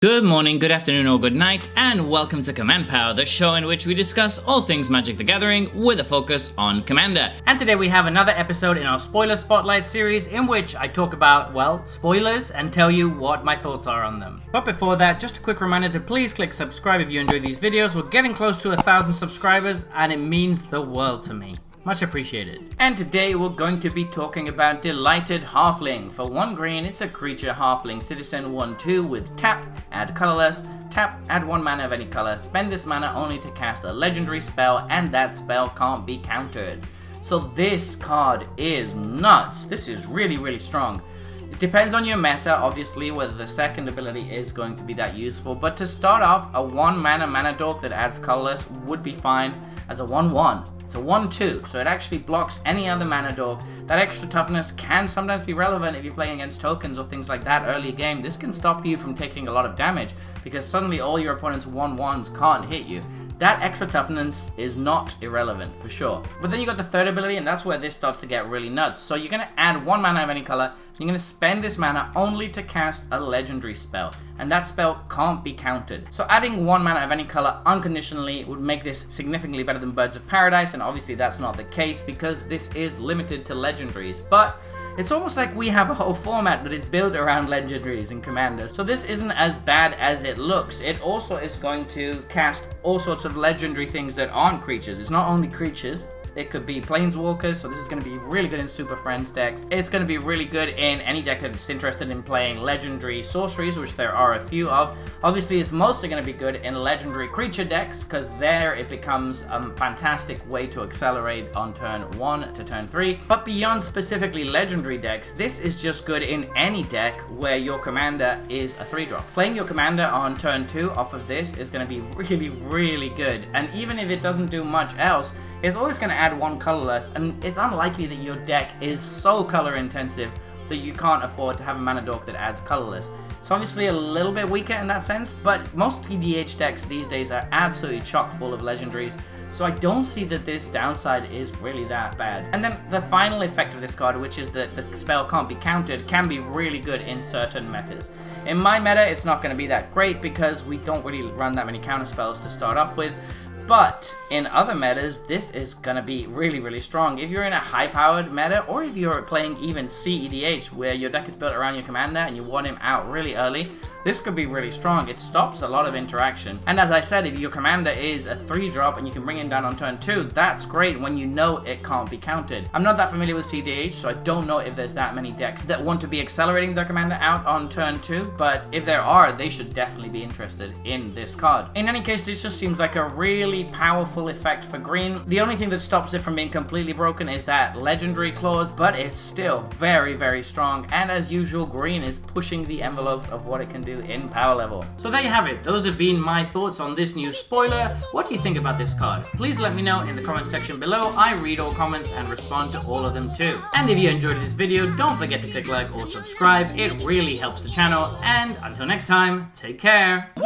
Good morning, good afternoon, or good night, and welcome to Command Power, the show in which we discuss all things Magic the Gathering with a focus on Commander. And today we have another episode in our Spoiler Spotlight series in which I talk about, well, spoilers and tell you what my thoughts are on them. But before that, just a quick reminder to please click subscribe if you enjoy these videos. We're getting close to 1,000 subscribers and it means the world to me. Much appreciated. And today we're going to be talking about Delighted Halfling. For 1 green, it's a creature halfling citizen 1/2 with tap, add colorless, tap, add 1 mana of any color, spend this mana only to cast a legendary spell, and that spell can't be countered. So this card is nuts. This is really strong. It depends on your meta, obviously, whether the second ability is going to be that useful, but to start off, a 1 mana dork that adds colorless would be fine as a 1/1. It's a 1/2, so it actually blocks any other mana dork. That extra toughness can sometimes be relevant if you're playing against tokens or things like that early game. This can stop you from taking a lot of damage because suddenly all your opponent's 1/1s can't hit you. That extra toughness is not irrelevant, for sure. But then you got the third ability, and that's where this starts to get really nuts. So you're going to add 1 mana of any color, you're going to spend this mana only to cast a legendary spell, and that spell can't be countered. So adding 1 mana of any color unconditionally would make this significantly better than Birds of Paradise, and obviously that's not the case because this is limited to legendaries. But it's almost like we have a whole format that is built around legendaries and commanders. So this isn't as bad as it looks. It also is going to cast all sorts of legendary things that aren't creatures. It's not only creatures. It could be planeswalkers, so this is going to be really good in Super Friends decks. It's going to be really good in any deck that's interested in playing legendary sorceries, which there are a few of. Obviously, it's mostly going to be good in legendary creature decks, because there it becomes a fantastic way to accelerate on turn 1 to turn 3. But beyond specifically legendary decks, this is just good in any deck where your commander is a 3-drop. Playing your commander on turn 2 off of this is going to be really good. And even if it doesn't do much else, it's always going to add 1 colorless, and it's unlikely that your deck is so color intensive that you can't afford to have a mana dork that adds colorless. It's obviously a little bit weaker in that sense, but most TDH decks these days are absolutely chock full of legendaries, so I don't see that this downside is really that bad. And then the final effect of this card, which is that the spell can't be countered, can be really good in certain metas. In my meta, it's not going to be that great because we don't really run that many counter spells to start off with. But in other metas, this is going to be really strong. If you're in a high-powered meta, or if you're playing even CEDH, where your deck is built around your commander and you want him out really early, this could be really strong. It stops a lot of interaction. And as I said, if your commander is a 3-drop and you can bring him down on turn 2, that's great when you know it can't be countered. I'm not that familiar with CDH, so I don't know if there's that many decks that want to be accelerating their commander out on turn 2, but if there are, they should definitely be interested in this card. In any case, this just seems like a really powerful effect for green. The only thing that stops it from being completely broken is that legendary clause, but it's still very strong, and as usual, green is pushing the envelopes of what it can do in power level. So there you have it. Those have been my thoughts on this new spoiler. What do you think about this card? Please let me know in the comment section below. I read all comments and respond to all of them too. And if you enjoyed this video, don't forget to click like or subscribe. It really helps the channel. And until next time, take care. Woo!